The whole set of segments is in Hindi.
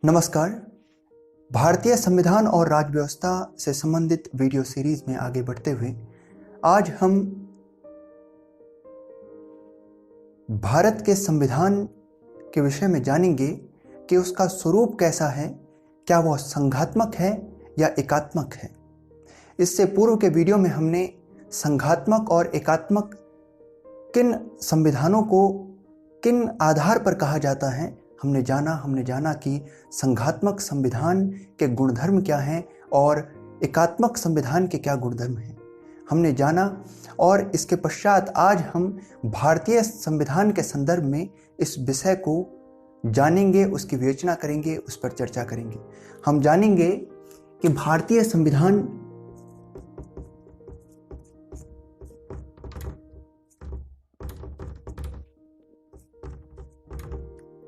नमस्कार। भारतीय संविधान और राज्य व्यवस्था से संबंधित वीडियो सीरीज में आगे बढ़ते हुए आज हम भारत के संविधान के विषय में जानेंगे कि उसका स्वरूप कैसा है, क्या वह संघात्मक है या एकात्मक है। इससे पूर्व के वीडियो में हमने संघात्मक और एकात्मक किन संविधानों को किन आधार पर कहा जाता है हमने जाना कि संघात्मक संविधान के गुणधर्म क्या हैं और एकात्मक संविधान के क्या गुणधर्म हैं हमने जाना। और इसके पश्चात आज हम भारतीय संविधान के संदर्भ में इस विषय को जानेंगे, उसकी विवेचना करेंगे, उस पर चर्चा करेंगे। हम जानेंगे कि भारतीय संविधान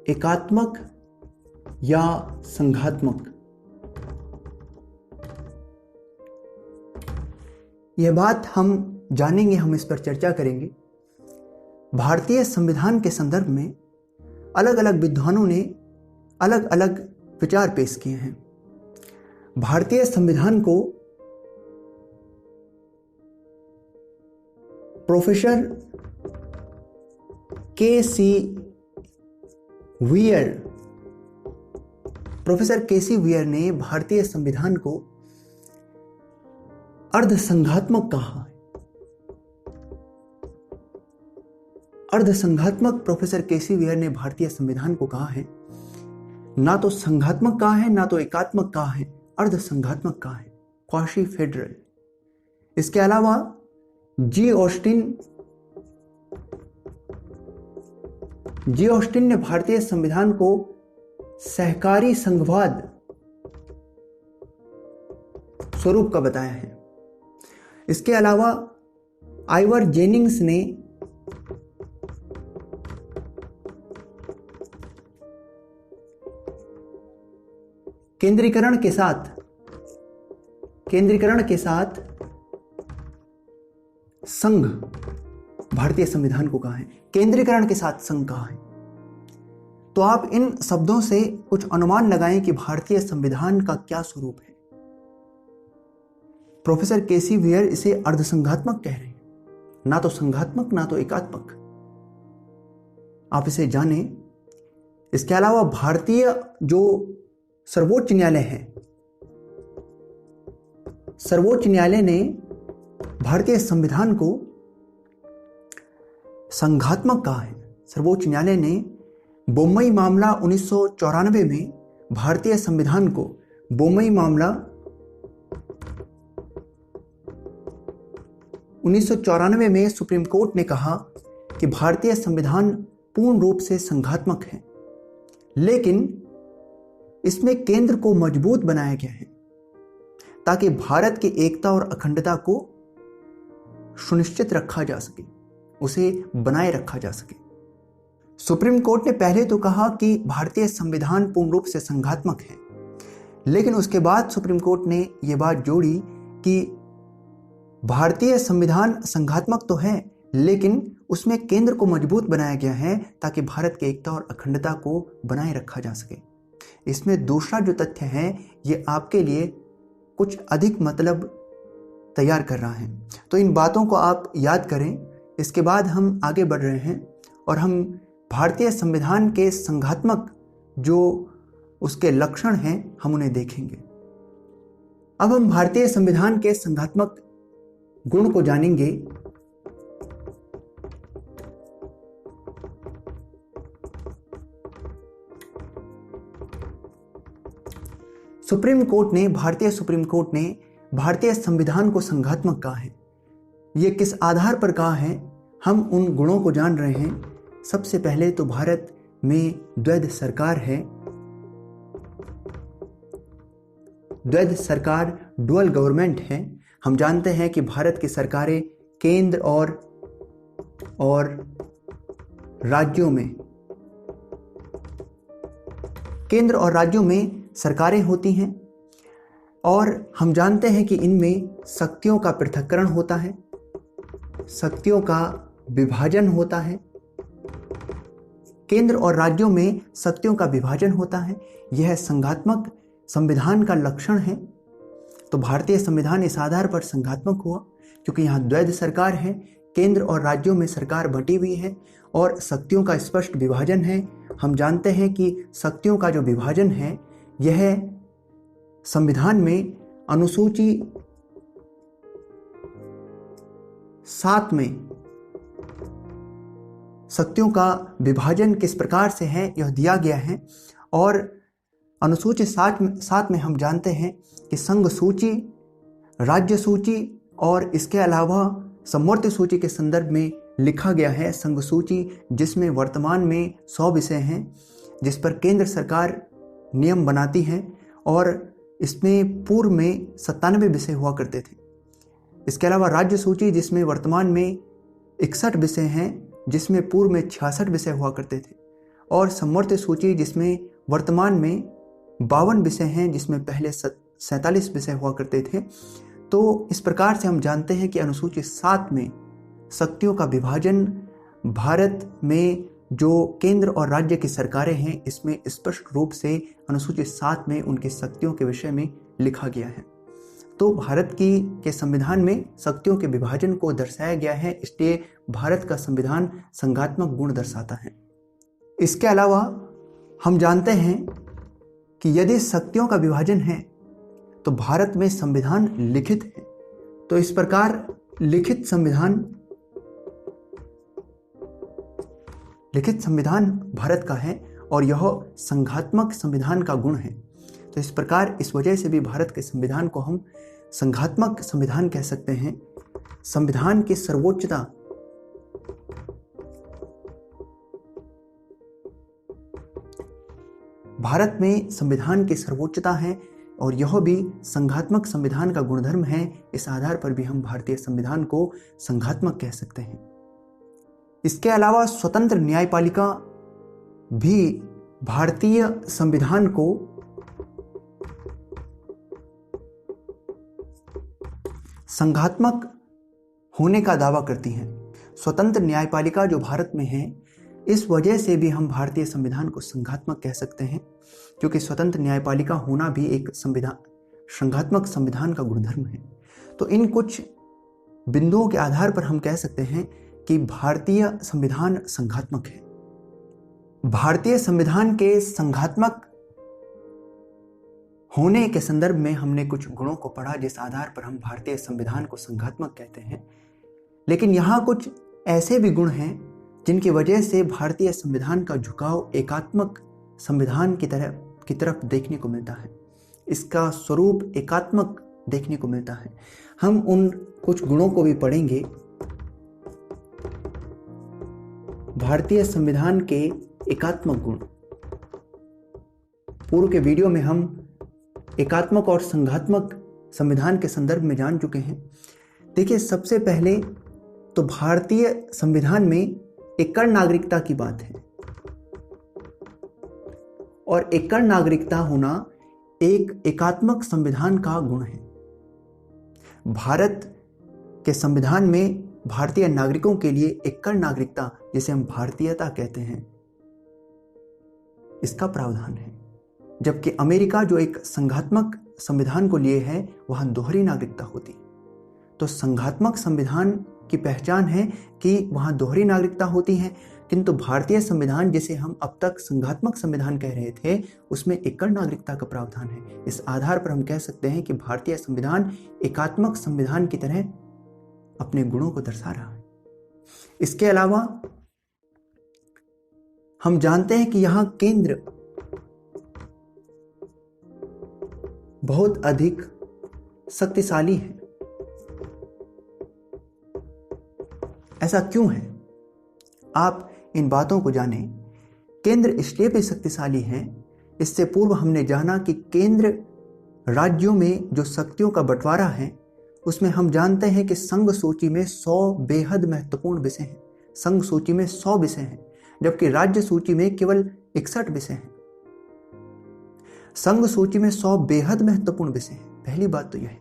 एकात्मक या संघात्मक, यह बात हम जानेंगे, हम इस पर चर्चा करेंगे। भारतीय संविधान के संदर्भ में अलग अलग विद्वानों ने अलग अलग विचार पेश किए हैं। भारतीय संविधान को प्रोफेसर के सी वियर ने भारतीय संविधान को अर्धसंघात्मक कहा है। अर्धसंघात्मक प्रोफेसर के सी वियर ने भारतीय संविधान को कहा है। ना तो संघात्मक कहा है, ना तो एकात्मक कहा है, अर्धसंघात्मक कहा है, क्वासी फेडरल। इसके अलावा जी ऑस्टिन ने भारतीय संविधान को सहकारी संघवाद स्वरूप का बताया है। इसके अलावा आइवर जेनिंग्स ने केंद्रीकरण के साथ संघ भारतीय संविधान को कहा है। केंद्रीकरण के साथ संघ कहा है। तो आप इन शब्दों से कुछ अनुमान लगाएं कि भारतीय संविधान का क्या स्वरूप है। प्रोफेसर के सी वियर इसे अर्धसंघात्मक कह रहे हैं, ना तो संघात्मक ना तो एकात्मक। आप इसे जानें। इसके अलावा भारतीय जो सर्वोच्च न्यायालय है, सर्वोच्च न्यायालय ने भारतीय संविधान को संघात्मक कहा है। सर्वोच्च न्यायालय ने बोम्मई मामला 1994 में भारतीय संविधान को बोम्मई मामला 1994 में सुप्रीम कोर्ट ने कहा कि भारतीय संविधान पूर्ण रूप से संघात्मक है, लेकिन इसमें केंद्र को मजबूत बनाया गया है ताकि भारत की एकता और अखंडता को सुनिश्चित रखा जा सके, उसे बनाए रखा जा सके। सुप्रीम कोर्ट ने पहले तो कहा कि भारतीय संविधान पूर्ण रूप से संघात्मक है, लेकिन उसके बाद सुप्रीम कोर्ट ने यह बात जोड़ी कि भारतीय संविधान संघात्मक तो है, लेकिन उसमें केंद्र को मजबूत बनाया गया है ताकि भारत की एकता और अखंडता को बनाए रखा जा सके। इसमें दूसरा जो तथ्य है ये आपके लिए कुछ अधिक मतलब तैयार कर रहा है। तो इन बातों को आप याद करें। इसके बाद हम आगे बढ़ रहे हैं और हम भारतीय संविधान के संघात्मक जो उसके लक्षण हैं हम उन्हें देखेंगे। अब हम भारतीय संविधान के संघात्मक गुण को जानेंगे। भारतीय सुप्रीम कोर्ट ने भारतीय संविधान को संघात्मक कहा है। यह किस आधार पर कहा है, हम उन गुणों को जान रहे हैं। सबसे पहले तो भारत में द्वैध सरकार है। द्वैध सरकार, डुअल गवर्नमेंट है। हम जानते हैं कि भारत की सरकारें केंद्र और राज्यों में सरकारें होती हैं, और हम जानते हैं कि इनमें शक्तियों का पृथक्करण होता है, शक्तियों का विभाजन होता है, केंद्र और राज्यों में शक्तियों का विभाजन होता है। यह संघात्मक संविधान का लक्षण है। तो भारतीय संविधान इस आधार पर संघात्मक हुआ क्योंकि यहाँ द्वैध सरकार है, केंद्र और राज्यों में सरकार बटी हुई है और शक्तियों का स्पष्ट विभाजन है। हम जानते हैं कि शक्तियों का जो विभाजन है यह संविधान में अनुसूची 7 में शक्तियों का विभाजन किस प्रकार से है यह दिया गया है। और अनुसूची 7 में हम जानते हैं कि संघ सूची, राज्य सूची और इसके अलावा समवर्ती सूची के संदर्भ में लिखा गया है। संघ सूची जिसमें वर्तमान में 100 विषय हैं जिस पर केंद्र सरकार नियम बनाती है और इसमें पूर्व में 97 विषय हुआ करते थे। इसके अलावा राज्य सूची जिसमें वर्तमान में 61 विषय हैं जिसमें पूर्व में 66 विषय हुआ करते थे। और समवर्ती सूची जिसमें वर्तमान में 52 विषय हैं जिसमें पहले 47 विषय हुआ करते थे। तो इस प्रकार से हम जानते हैं कि अनुसूची 7 में शक्तियों का विभाजन भारत में जो केंद्र और राज्य की सरकारें हैं इसमें स्पष्ट रूप से अनुसूची 7 में उनकी शक्तियों के विषय में लिखा गया है। तो भारत के संविधान में शक्तियों के विभाजन को दर्शाया गया है, इसलिए भारत का संविधान संघात्मक गुण दर्शाता है। इसके अलावा हम जानते हैं कि यदि शक्तियों का विभाजन है तो भारत में संविधान लिखित है। तो इस प्रकार लिखित संविधान भारत का है और यह संघात्मक संविधान का गुण है। तो इस प्रकार इस वजह से भी भारत के संविधान को हम संघात्मक संविधान कह सकते हैं। संविधान की सर्वोच्चता भारत में संविधान की सर्वोच्चता है और यह भी संघात्मक संविधान का गुणधर्म है। इस आधार पर भी हम भारतीय संविधान को संघात्मक कह सकते हैं। इसके अलावा स्वतंत्र न्यायपालिका भी भारतीय संविधान को संघात्मक होने का दावा करती है। स्वतंत्र न्यायपालिका जो भारत में है इस वजह से भी हम भारतीय संविधान को संघात्मक कह सकते हैं क्योंकि स्वतंत्र न्यायपालिका होना भी एक संघात्मक संविधान का गुणधर्म है। तो इन कुछ बिंदुओं के आधार पर हम कह सकते हैं कि भारतीय संविधान संघात्मक है। भारतीय संविधान के संघात्मक होने के संदर्भ में हमने कुछ गुणों को पढ़ा जिस आधार पर हम भारतीय संविधान को संघात्मक कहते हैं। लेकिन यहाँ कुछ ऐसे भी गुण हैं जिनकी वजह से भारतीय संविधान का झुकाव एकात्मक संविधान की तरफ देखने को मिलता है। इसका स्वरूप एकात्मक देखने को मिलता है। हम उन कुछ गुणों को भी पढ़ेंगे। भारतीय संविधान के एकात्मक गुण। पूर्व के वीडियो में हम एकात्मक और संघात्मक संविधान के संदर्भ में जान चुके हैं। देखिए, सबसे पहले तो भारतीय संविधान में एकड़ नागरिकता की बात है और एकड़ नागरिकता होना एक एकात्मक संविधान का गुण है। भारत के संविधान में भारतीय नागरिकों के लिए एकड़ नागरिकता, जिसे हम भारतीयता कहते हैं, इसका प्रावधान है। जबकि अमेरिका जो एक संघात्मक संविधान को लिए है वहां दोहरी नागरिकता होती। तो संघात्मक संविधान की पहचान है कि वहां दोहरी नागरिकता होती है, किंतु भारतीय संविधान जिसे हम अब तक संघात्मक संविधान कह रहे थे उसमें एकड़ नागरिकता का प्रावधान है। इस आधार पर हम कह सकते हैं कि भारतीय संविधान एकात्मक संविधान की तरह अपने गुणों को दर्शा रहा है। इसके अलावा हम जानते हैं कि यहां केंद्र बहुत अधिक शक्तिशाली है। ऐसा क्यों है? आप इन बातों को जानें। केंद्र इसलिए भी शक्तिशाली है, इससे पूर्व हमने जाना कि केंद्र राज्यों में जो शक्तियों का बंटवारा है उसमें हम जानते हैं कि संघ सूची में 100 बेहद महत्वपूर्ण विषय हैं। संघ सूची में 100 विषय हैं, जबकि राज्य सूची में केवल 61 विषय हैं। संघ सूची में 100 बेहद महत्वपूर्ण विषय हैं, पहली बात तो यह है।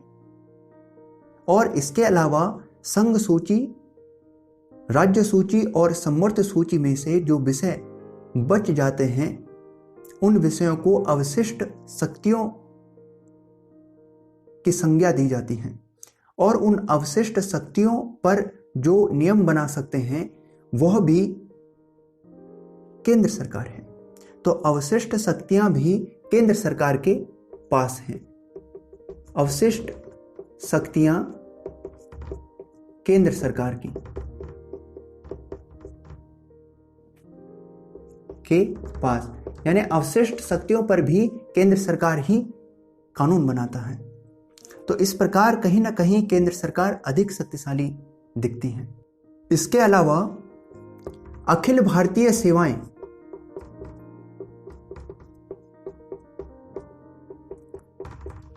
और इसके अलावा संघ सूची, राज्य सूची और समवर्ती सूची में से जो विषय बच जाते हैं उन विषयों को अवशिष्ट शक्तियों की संज्ञा दी जाती है, और उन अवशिष्ट शक्तियों पर जो नियम बना सकते हैं वह भी केंद्र सरकार है। तो अवशिष्ट शक्तियां भी केंद्र सरकार के पास हैं। अवशिष्ट शक्तियां केंद्र सरकार के पास, यानी अवशिष्ट शक्तियों पर भी केंद्र सरकार ही कानून बनाता है। तो इस प्रकार कहीं ना कहीं केंद्र सरकार अधिक शक्तिशाली दिखती है। इसके अलावा अखिल भारतीय सेवाएं,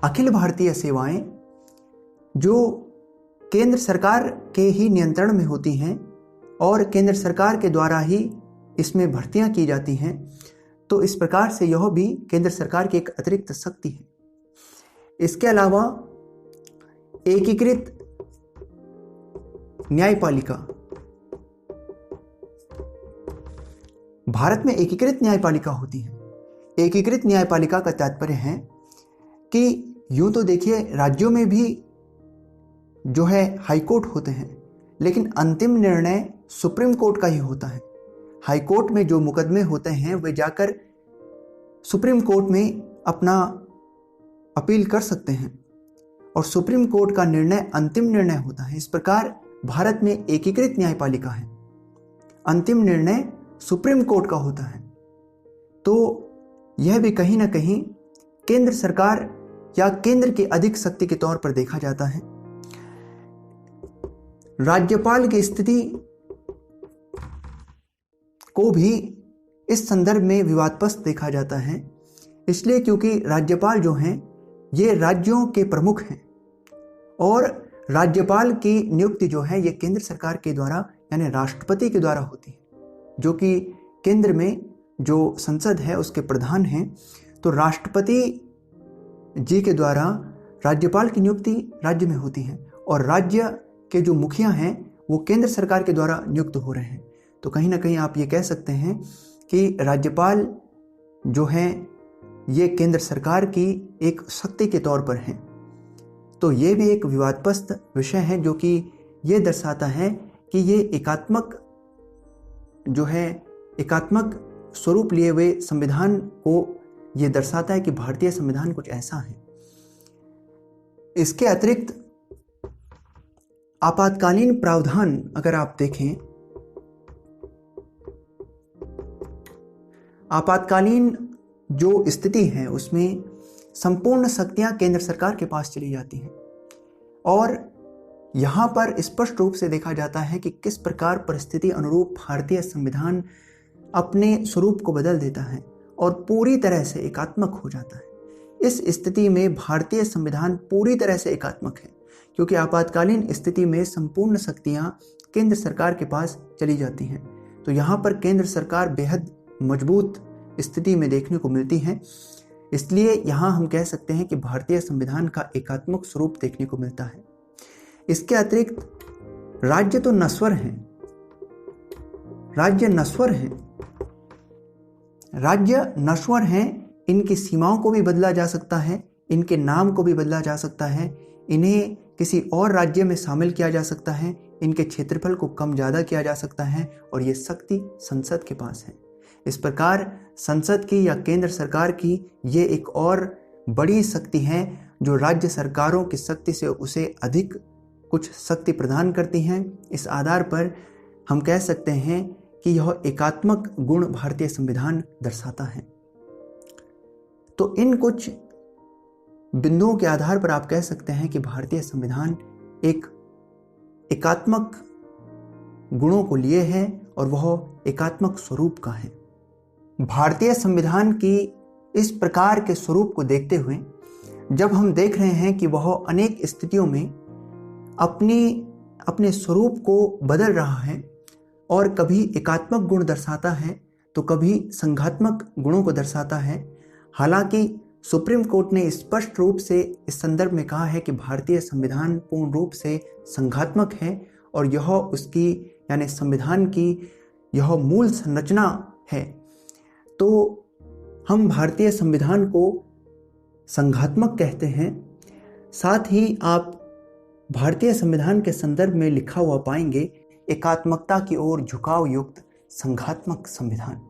अखिल भारतीय सेवाएं जो केंद्र सरकार के ही नियंत्रण में होती हैं और केंद्र सरकार के द्वारा ही इसमें भर्तियां की जाती हैं, तो इस प्रकार से यह भी केंद्र सरकार की एक अतिरिक्त शक्ति है। इसके अलावा एकीकृत न्यायपालिका, भारत में एकीकृत न्यायपालिका होती है। एकीकृत न्यायपालिका का तात्पर्य है कि यूं तो देखिए राज्यों में भी जो है हाई कोर्ट होते हैं, लेकिन अंतिम निर्णय सुप्रीम कोर्ट का ही होता है। हाई कोर्ट में जो मुकदमे होते हैं वे जाकर सुप्रीम कोर्ट में अपना अपील कर सकते हैं और सुप्रीम कोर्ट का निर्णय अंतिम निर्णय होता है। इस प्रकार भारत में एकीकृत न्यायपालिका है, अंतिम निर्णय सुप्रीम कोर्ट का होता है। तो यह भी कहीं ना कहीं केंद्र सरकार या केंद्र की अधिक शक्ति के तौर पर देखा जाता है। राज्यपाल की स्थिति को भी इस संदर्भ में विवादास्पद देखा जाता है, इसलिए क्योंकि राज्यपाल जो हैं ये राज्यों के प्रमुख हैं और राज्यपाल की नियुक्ति जो है ये केंद्र सरकार के द्वारा यानी राष्ट्रपति के द्वारा होती है, जो कि केंद्र में जो संसद है उसके प्रधान हैं। तो राष्ट्रपति जी के द्वारा राज्यपाल की नियुक्ति राज्य में होती है और राज्य के जो मुखिया हैं वो केंद्र सरकार के द्वारा नियुक्त हो रहे हैं। तो कहीं ना कहीं आप ये कह सकते हैं कि राज्यपाल जो हैं ये केंद्र सरकार की एक शक्ति के तौर पर हैं। तो ये भी एक विवादास्पद विषय है जो कि ये दर्शाता है कि ये एकात्मक जो है एकात्मक स्वरूप लिए हुए संविधान को ये दर्शाता है कि भारतीय संविधान कुछ ऐसा है। इसके अतिरिक्त आपातकालीन प्रावधान अगर आप देखें, आपातकालीन जो स्थिति है उसमें संपूर्ण शक्तियां केंद्र सरकार के पास चली जाती हैं और यहां पर स्पष्ट रूप से देखा जाता है कि किस प्रकार परिस्थिति अनुरूप भारतीय संविधान अपने स्वरूप को बदल देता है और पूरी तरह से एकात्मक हो जाता है। इस स्थिति में भारतीय संविधान पूरी तरह से एकात्मक है क्योंकि आपातकालीन स्थिति में संपूर्ण शक्तियां केंद्र सरकार के पास चली जाती हैं। तो यहाँ पर केंद्र सरकार बेहद मजबूत स्थिति में देखने को मिलती है, इसलिए यहाँ हम कह सकते हैं कि भारतीय संविधान का एकात्मक स्वरूप देखने को मिलता है। इसके अतिरिक्त राज्य तो नश्वर हैं, राज्य नश्वर हैं, राज्य नश्वर हैं, इनकी सीमाओं को भी बदला जा सकता है, इनके नाम को भी बदला जा सकता है, इन्हें किसी और राज्य में शामिल किया जा सकता है, इनके क्षेत्रफल को कम ज़्यादा किया जा सकता है और ये शक्ति संसद के पास है। इस प्रकार संसद की या केंद्र सरकार की ये एक और बड़ी शक्ति है जो राज्य सरकारों की शक्ति से उसे अधिक कुछ शक्ति प्रदान करती हैं। इस आधार पर हम कह सकते हैं कि यह एकात्मक गुण भारतीय संविधान दर्शाता है। तो इन कुछ बिंदुओं के आधार पर आप कह सकते हैं कि भारतीय संविधान एक एकात्मक गुणों को लिए है और वह एकात्मक स्वरूप का है। भारतीय संविधान की इस प्रकार के स्वरूप को देखते हुए जब हम देख रहे हैं कि वह अनेक स्थितियों में अपने स्वरूप को बदल रहा है और कभी एकात्मक गुण दर्शाता है तो कभी संघात्मक गुणों को दर्शाता है। हालांकि सुप्रीम कोर्ट ने स्पष्ट रूप से इस संदर्भ में कहा है कि भारतीय संविधान पूर्ण रूप से संघात्मक है और यह उसकी यानी संविधान की यह मूल संरचना है तो हम भारतीय संविधान को संघात्मक कहते हैं। साथ ही आप भारतीय संविधान के संदर्भ में लिखा हुआ पाएंगे एकात्मकता की ओर झुकाव युक्त संघात्मक संविधान।